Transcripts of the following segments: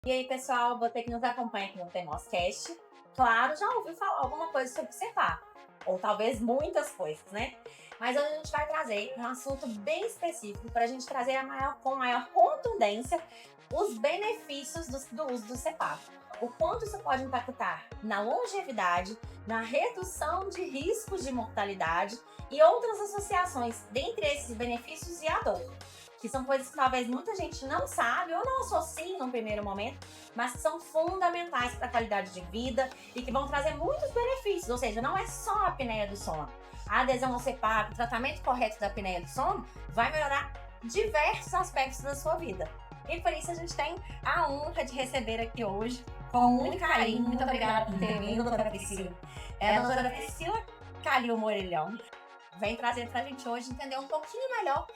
E aí, pessoal, você que nos acompanha aqui no Temoscast, claro, já ouviu falar alguma coisa sobre o CEPAR, ou talvez muitas coisas, né? Mas hoje a gente vai trazer um assunto bem específico para a gente trazer com maior contundência os benefícios do uso do CEPAR. O quanto isso pode impactar na longevidade, na redução de riscos de mortalidade e outras associações dentre esses benefícios e a dor, que são coisas que talvez muita gente não sabe ou não associe num primeiro momento, mas que são fundamentais para a qualidade de vida e que vão trazer muitos benefícios. Ou seja, não é só a apneia do sono. A adesão ao CPAP, o tratamento correto da apneia do sono, vai melhorar diversos aspectos da sua vida. E por isso a gente tem a honra de receber aqui hoje, com muito carinho, muito obrigada por ter vindo, doutora Priscila. É a doutora Priscila Calil Morelhão. Vem trazer para a gente hoje entender um pouquinho melhor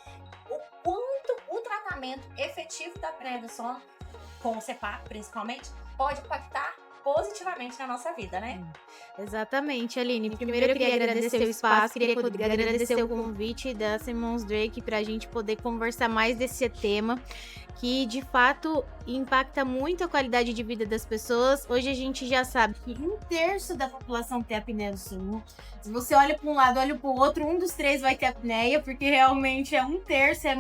o quanto o tratamento efetivo da apneia do sono, com o CPAP principalmente, pode impactar positivamente na nossa vida, né? Exatamente, Aline. Primeiro eu queria agradecer o espaço, queria agradecer o convite da Simons Drake para a gente poder conversar mais desse tema, que de fato impacta muito a qualidade de vida das pessoas. Hoje a gente já sabe que 1/3 da população tem apneia do sono. Se você olha para um lado, olha para o outro, 1 dos 3 vai ter apneia, porque realmente é 1/3, é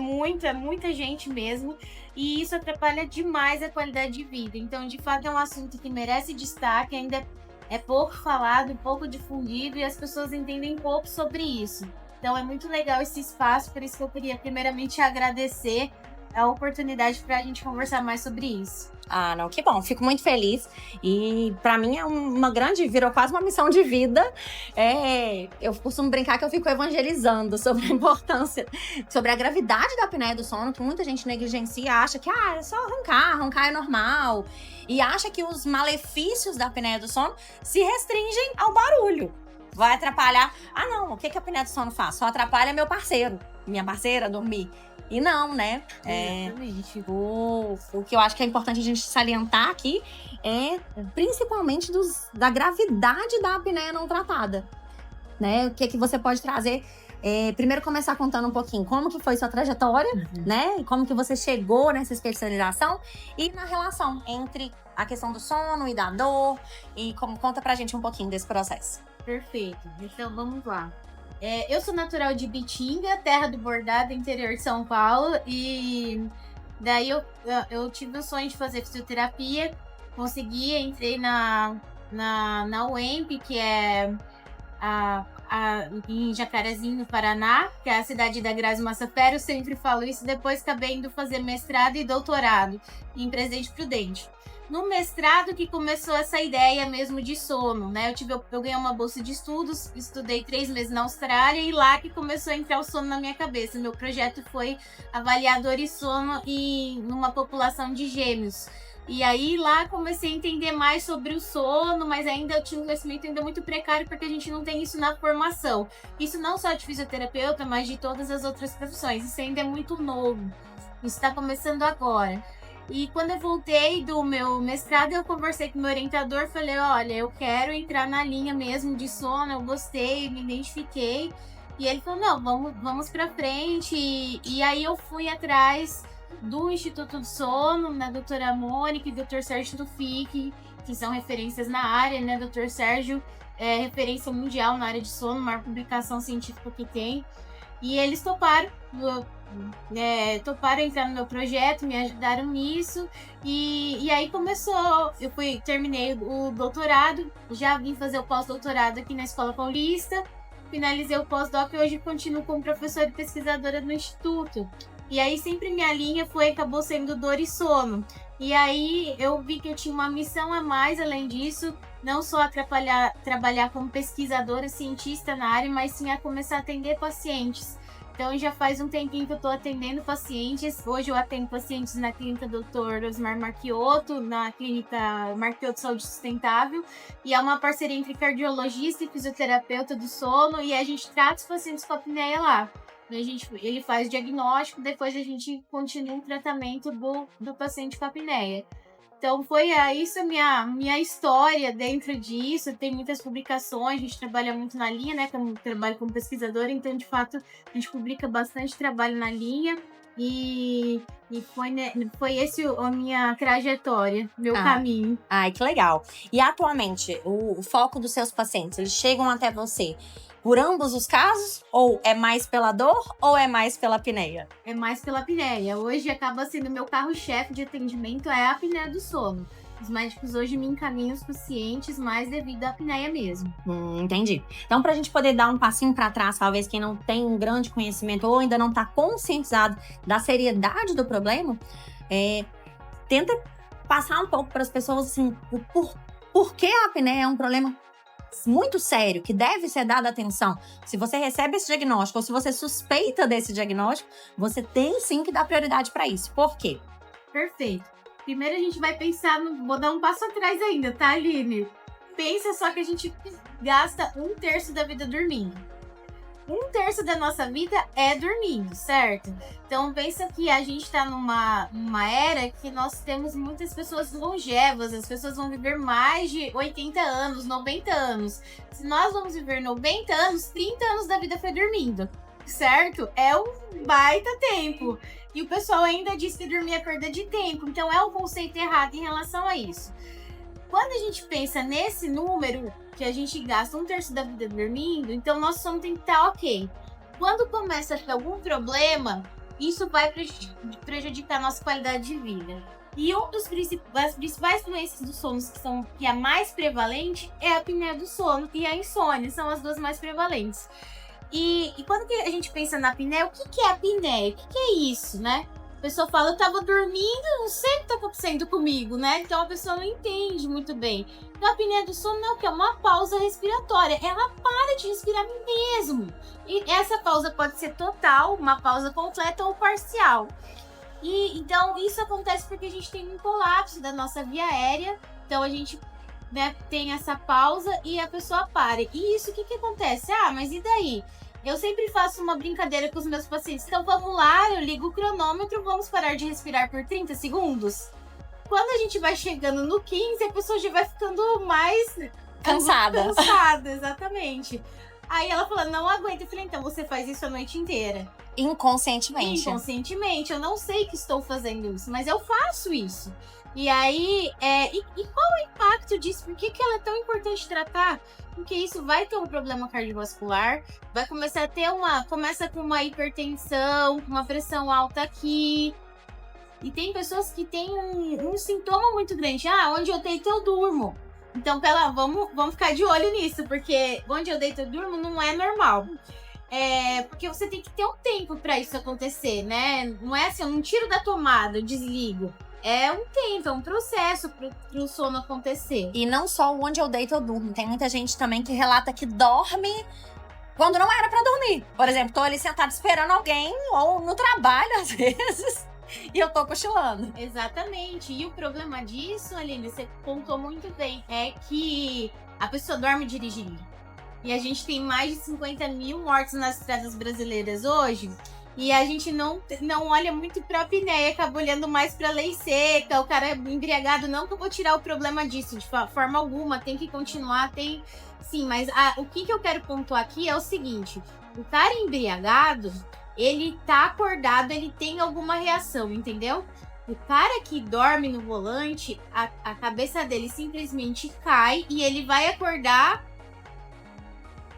muita gente mesmo. E isso atrapalha demais a qualidade de vida. Então, de fato, é um assunto que merece destaque, ainda é pouco falado, pouco difundido e as pessoas entendem pouco sobre isso. Então, é muito legal esse espaço, por isso que eu queria primeiramente agradecer a oportunidade para a gente conversar mais sobre isso. Ah, não, que bom, fico muito feliz. E para mim é virou quase uma missão de vida. Eu costumo brincar que eu fico evangelizando sobre a importância, sobre a gravidade da apneia do sono, que muita gente negligencia, acha que é só arrancar é normal. E acha que os malefícios da apneia do sono se restringem ao barulho. Vai atrapalhar. Ah, não, o que a apneia do sono faz? Só atrapalha meu parceiro, minha parceira dormir. E não, né? Exatamente. O que eu acho que é importante a gente salientar aqui é principalmente da gravidade da apneia não tratada, né? O que você pode trazer? Primeiro começar contando um pouquinho como que foi sua trajetória, né? E como que você chegou nessa especialização e na relação entre a questão do sono e da dor e conta pra gente um pouquinho desse processo. Perfeito. Então, vamos lá. Eu sou natural de Bitinga, terra do bordado, interior de São Paulo. E daí eu tive o sonho de fazer fisioterapia. Consegui, entrei na UEMP, que é em Jacarezinho, no Paraná, que é a cidade da Grazi Massafera. Eu sempre falo isso. Depois acabei indo fazer mestrado e doutorado em Presidente Prudente. No mestrado que começou essa ideia mesmo de sono, né? Eu ganhei uma bolsa de estudos, estudei 3 meses na Austrália e lá que começou a entrar o sono na minha cabeça. Meu projeto foi avaliar dor e sono numa população de gêmeos. E aí lá comecei a entender mais sobre o sono, mas ainda eu tinha um conhecimento ainda muito precário porque a gente não tem isso na formação. Isso não só de fisioterapeuta, mas de todas as outras profissões. Isso ainda é muito novo. Isso está começando agora. E quando eu voltei do meu mestrado, eu conversei com o meu orientador, falei, olha, eu quero entrar na linha mesmo de sono, eu gostei, me identifiquei. E ele falou, não, vamos pra frente. E aí eu fui atrás do Instituto do Sono, da doutora Mônica e do Dr. Sérgio Tufik, que são referências na área, né? Dr. Sérgio é referência mundial na área de sono, maior publicação científica que tem. E eles toparam entrar no meu projeto, me ajudaram nisso. E aí começou, terminei o doutorado, já vim fazer o pós-doutorado aqui na Escola Paulista, finalizei o pós-doc e hoje continuo como professora e pesquisadora no Instituto. E aí sempre minha linha acabou sendo dor e sono. E aí eu vi que eu tinha uma missão a mais além disso, não só trabalhar como pesquisadora, cientista na área, mas sim a começar a atender pacientes. Então, já faz um tempinho que eu estou atendendo pacientes. Hoje eu atendo pacientes na clínica Dr. Osmar Marchiotto, na clínica Marchiotto Saúde Sustentável. E é uma parceria entre cardiologista e fisioterapeuta do sono. E a gente trata os pacientes com apneia lá. Ele faz o diagnóstico, depois a gente continua o tratamento do paciente com apneia. Então, isso a minha história dentro disso. Tem muitas publicações, a gente trabalha muito na linha, né? Como trabalho como pesquisadora, então, de fato, a gente publica bastante trabalho na linha. E foi esse a minha trajetória, meu caminho. Ai, que legal. E atualmente, o foco dos seus pacientes, eles chegam até você por ambos os casos? Ou é mais pela dor ou é mais pela apneia? É mais pela apneia. Hoje acaba sendo meu carro-chefe de atendimento é a apneia do sono. Os médicos hoje me encaminham os pacientes mais devido à apneia mesmo. Entendi. Então, pra gente poder dar um passinho pra trás, talvez quem não tem um grande conhecimento ou ainda não tá conscientizado da seriedade do problema, tenta passar um pouco para as pessoas, assim, por que a apneia é um problema muito sério, que deve ser dada atenção. Se você recebe esse diagnóstico ou se você suspeita desse diagnóstico, você tem sim que dar prioridade para isso. Por quê? Perfeito. Primeiro a gente vai pensar, vou dar um passo atrás ainda, tá, Aline? Pensa só que a gente gasta 1/3 da vida dormindo. 1/3 da nossa vida é dormindo, certo? Então pensa que a gente tá numa era que nós temos muitas pessoas longevas, as pessoas vão viver mais de 80 anos, 90 anos. Se nós vamos viver 90 anos, 30 anos da vida foi dormindo, certo? É um baita tempo. E o pessoal ainda diz que dormir é perda de tempo, então é um conceito errado em relação a isso. Quando a gente pensa nesse número, que a gente gasta 1/3 da vida dormindo, então nosso sono tem que estar ok. Quando começa a ter algum problema, isso vai prejudicar a nossa qualidade de vida. E das principais doenças do sono, que é a mais prevalente, é a apneia do sono e a insônia, são as duas mais prevalentes. E quando a gente pensa na apneia, o que é a apneia? O que é isso, né? A pessoa fala, eu tava dormindo, não sei o que tá acontecendo comigo, né? Então a pessoa não entende muito bem. Então a apneia do sono não, que é uma pausa respiratória. Ela para de respirar mesmo. E essa pausa pode ser total, uma pausa completa ou parcial. E então isso acontece porque a gente tem um colapso da nossa via aérea. Então a gente, né, tem essa pausa e a pessoa para. E isso, o que acontece? Mas e daí? Eu sempre faço uma brincadeira com os meus pacientes. Então vamos lá, eu ligo o cronômetro, vamos parar de respirar por 30 segundos? Quando a gente vai chegando no 15, a pessoa já vai ficando mais cansada, exatamente. Aí ela fala, não aguenta. Eu falei, então você faz isso a noite inteira. Inconscientemente. Inconscientemente. Eu não sei que estou fazendo isso, mas eu faço isso. E aí, qual é o impacto disso? Por que ela é tão importante tratar? Porque isso vai ter um problema cardiovascular, vai começar a ter começa com uma hipertensão, uma pressão alta aqui. E tem pessoas que têm um sintoma muito grande. Onde eu deito eu durmo. Então, vamos ficar de olho nisso, porque onde eu deito eu durmo não é normal. Porque você tem que ter um tempo para isso acontecer, né? Não é assim, eu não tiro da tomada, eu desligo. É um tempo, é um processo pro sono acontecer. E não só onde eu deito eu durmo. Tem muita gente também que relata que dorme quando não era pra dormir. Por exemplo, tô ali sentada esperando alguém ou no trabalho, às vezes, e eu tô cochilando. Exatamente. E o problema disso, Aline, você contou muito bem, é que a pessoa dorme dirigindo. E a gente tem mais de 50 mil mortes nas estradas brasileiras hoje. E a gente não olha muito pra apneia, acaba olhando mais pra lei seca, o cara é embriagado. Não que eu vou tirar o problema disso, de forma alguma, tem que continuar, tem... Sim, mas o que eu quero pontuar aqui é o seguinte, o cara embriagado, ele tá acordado, ele tem alguma reação, entendeu? O cara que dorme no volante, a cabeça dele simplesmente cai e ele vai acordar,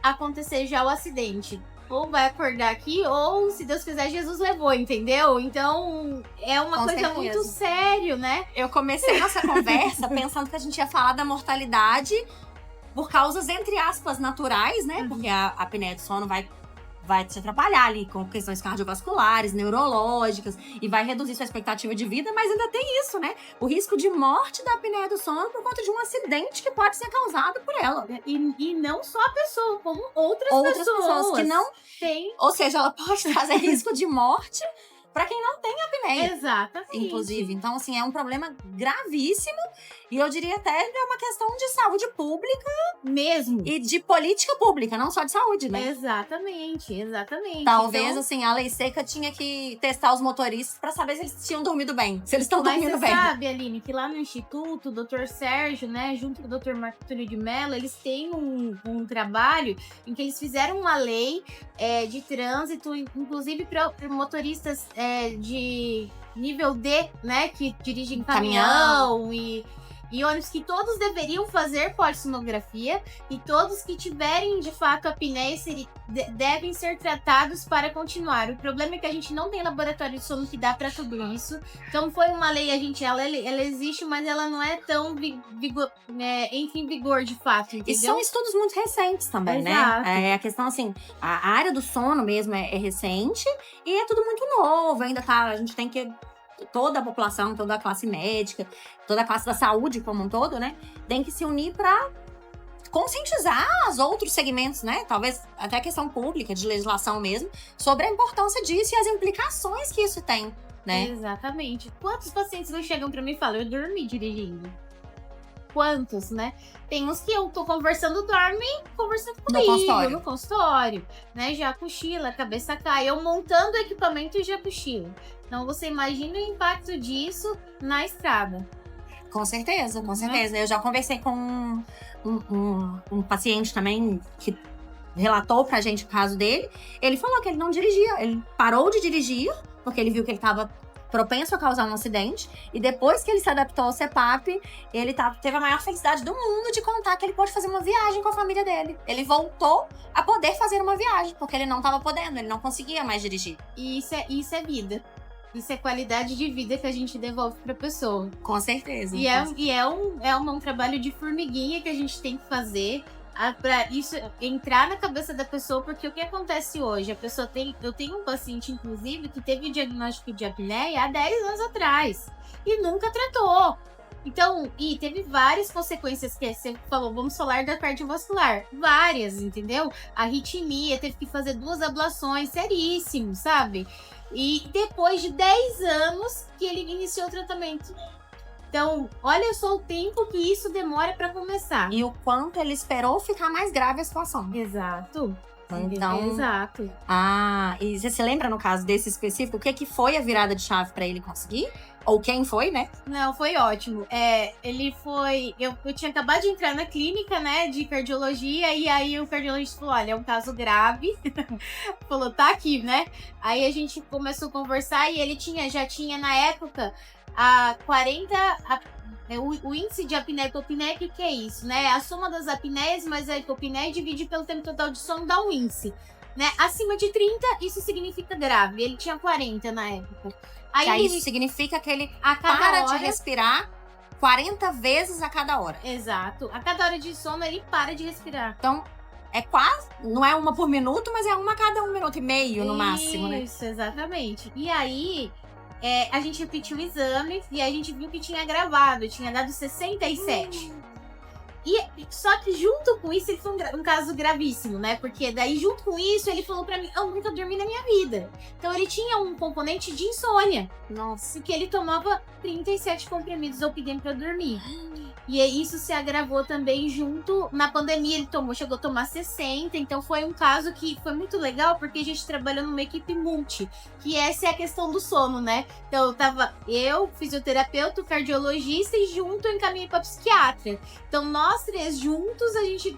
acontecer já o acidente. Ou vai acordar aqui, ou, se Deus quiser, Jesus levou, entendeu? Então, é uma coisa muito séria, né? Eu comecei nossa conversa pensando que a gente ia falar da mortalidade por causas, entre aspas, naturais, né? Porque a apneia do sono vai te atrapalhar ali com questões cardiovasculares, neurológicas, e vai reduzir sua expectativa de vida, mas ainda tem isso, né? O risco de morte da apneia do sono por conta de um acidente que pode ser causado por ela. E não só a pessoa, como outras pessoas que não têm. Ou seja, ela pode trazer risco de morte pra quem não tem apneia. Exatamente. Inclusive. Então, assim, é um problema gravíssimo. E eu diria até que é uma questão de saúde pública mesmo. E de política pública, não só de saúde, né? Exatamente. Talvez, então, assim, a lei seca tinha que testar os motoristas pra saber se eles tinham dormido bem. Se eles estão dormindo bem. Mas você sabe, Aline, que lá no Instituto, o Dr. Sérgio, né, junto com o Dr. Marco Túlio de Mello, eles têm um trabalho em que eles fizeram uma lei de trânsito, inclusive para motoristas de nível D, né, que dirigem caminhão e ônibus, que todos deveriam fazer polissonografia e todos que tiverem de fato apneia devem ser tratados para continuar. O problema é que a gente não tem laboratório de sono que dá para tudo isso. Então foi uma lei, ela existe, mas ela não é tão em vigor de fato, entendeu? E são estudos muito recentes também, Exato. né? A questão assim, a área do sono mesmo é recente e é tudo muito novo, ainda tá, a gente tem que toda a população, toda a classe médica, toda a classe da saúde como um todo, né? Tem que se unir para conscientizar os outros segmentos, né? Talvez até a questão pública, de legislação mesmo, sobre a importância disso e as implicações que isso tem, né? Exatamente. Quantos pacientes não chegam pra mim e falam, eu dormi dirigindo? Quantos, né? Tem uns que eu tô conversando, dormem conversando comigo no consultório, né? Já cochila, a cabeça cai. Eu montando o equipamento e já cochilo. Então, você imagina o impacto disso na estrada. Com certeza, com certeza. Eu já conversei com um paciente também que relatou pra gente o caso dele. Ele falou que ele não dirigia. Ele parou de dirigir porque ele viu que ele tava propenso a causar um acidente. E depois que ele se adaptou ao CPAP, ele teve a maior felicidade do mundo de contar que ele pôde fazer uma viagem com a família dele. Ele voltou a poder fazer uma viagem, porque ele não tava podendo, ele não conseguia mais dirigir. E isso é vida. Isso é qualidade de vida que a gente devolve pra pessoa. Com certeza. E é um trabalho de formiguinha que a gente tem que fazer pra isso entrar na cabeça da pessoa, porque o que acontece hoje? Eu tenho um paciente, inclusive, que teve o diagnóstico de apneia há 10 anos atrás e nunca tratou. Então, e teve várias consequências que você falou, vamos falar da cardiovascular. Várias, entendeu? Arritmia, teve que fazer 2 ablações, seríssimo, sabe? E depois de 10 anos que ele iniciou o tratamento. Então, olha só o tempo que isso demora para começar. E o quanto ele esperou ficar mais grave a situação. Exato. Então, exato. E você se lembra, no caso desse específico, o que foi a virada de chave para ele conseguir? Ou quem foi, né? Não, foi ótimo. Ele foi... Eu tinha acabado de entrar na clínica, né, de cardiologia, e aí o cardiologista falou, olha, é um caso grave. Falou, tá aqui, né? Aí a gente começou a conversar e ele já tinha na época, o índice de apneia e hipopneia, o que é isso, né? A soma das apneias, mas a hipopneia divide pelo tempo total de sono, dá um índice, né? Acima de 30, isso significa grave. Ele tinha 40 na época. Aí isso significa que ele para de respirar 40 vezes a cada hora. Exato. A cada hora de sono, ele para de respirar. Então, é quase... Não é uma por minuto, mas é uma a cada 1 minuto e meio, no máximo, né? Isso, exatamente. E aí... a gente repetiu o exame e a gente viu que tinha agravado, tinha dado 67. Só que junto com isso, ele foi um caso gravíssimo, né? Porque daí, junto com isso, ele falou pra mim, eu nunca dormi na minha vida. Então, ele tinha um componente de insônia. Nossa. Porque ele tomava 37 comprimidos Zolpidem pra dormir. E isso se agravou também junto... Na pandemia, ele chegou a tomar 60. Então, foi um caso que foi muito legal, porque a gente trabalhou numa equipe multi. Que essa é a questão do sono, né? Então, eu, fisioterapeuta, cardiologista, e junto eu encaminhei pra psiquiatra. Então, nós 3 juntos, a gente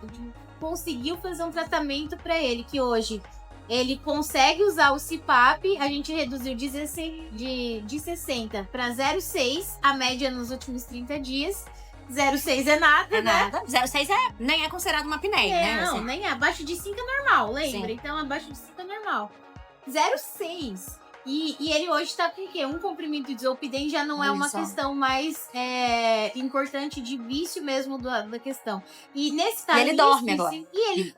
conseguiu fazer um tratamento pra ele, que hoje... Ele consegue usar o CPAP, a gente reduziu de 60 para 0,6, a média nos últimos 30 dias. 0,6 é nada, né? Nada. 0,6 nem é considerado uma apneia, né? Não, nem é. Abaixo de 5 é normal, lembra? Sim. Então, abaixo de 5 é normal. 0,6. E ele hoje tá com o quê? Um comprimido de Zolpidem já não é uma questão mais importante de vício mesmo da questão. E nesse caso... ele dorme agora.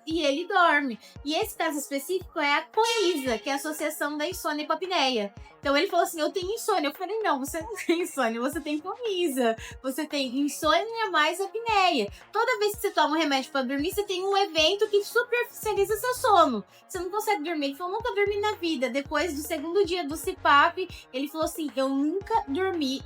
E ele dorme. E esse caso específico é a COISA, que é a Associação da Insônia e Hipopneia. Então ele falou assim, eu tenho insônia. Eu falei, não, você não tem insônia, você tem COISA. Você tem insônia mais apneia. Toda vez que você toma um remédio pra dormir, você tem um evento que superficializa seu sono. Você não consegue dormir. Ele falou, nunca dormi na vida. Depois do segundo dia do CPAP, ele falou assim, eu nunca dormi.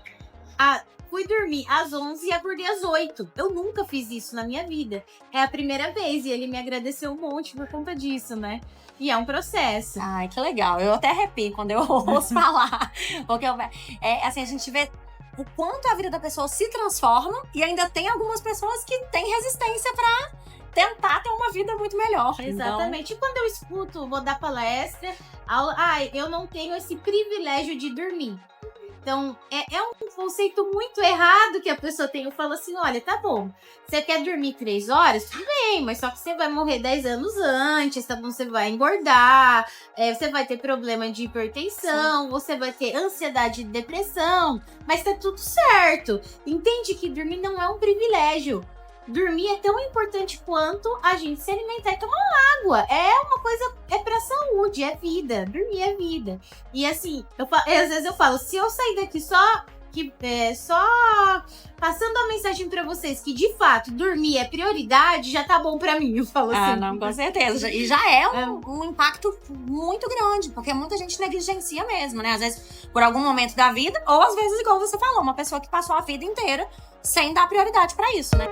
Fui dormir às 11 e acordei às 8. Eu nunca fiz isso na minha vida. É a primeira vez e ele me agradeceu um monte por conta disso, né? E é um processo. Ai, que legal. Eu até arrepio quando eu ouço falar. Porque assim, a gente vê o quanto a vida da pessoa se transforma e ainda tem algumas pessoas que têm resistência pra tentar ter uma vida muito melhor. Exatamente. E quando eu escuto, vou dar palestra, eu não tenho esse privilégio de dormir. Então, é um conceito muito errado que a pessoa tem. Eu falo assim, olha, tá bom, você quer dormir 3 horas? Tudo bem, mas só que você vai morrer 10 anos antes, tá bom? Você vai engordar, você vai ter problema de hipertensão, sim, você vai ter ansiedade e depressão, mas tá tudo certo. Entende que dormir não é um privilégio. Dormir é tão importante quanto a gente se alimentar e tomar água. É uma coisa, é pra saúde, é vida. Dormir é vida. E assim, às vezes eu falo, se eu sair daqui só passando a mensagem pra vocês que, de fato, dormir é prioridade, já tá bom pra mim, eu falo assim. Ah, não, com certeza. E já é um impacto muito grande, porque muita gente negligencia mesmo, né? Às vezes, por algum momento da vida, ou às vezes, igual você falou, uma pessoa que passou a vida inteira sem dar prioridade pra isso, né?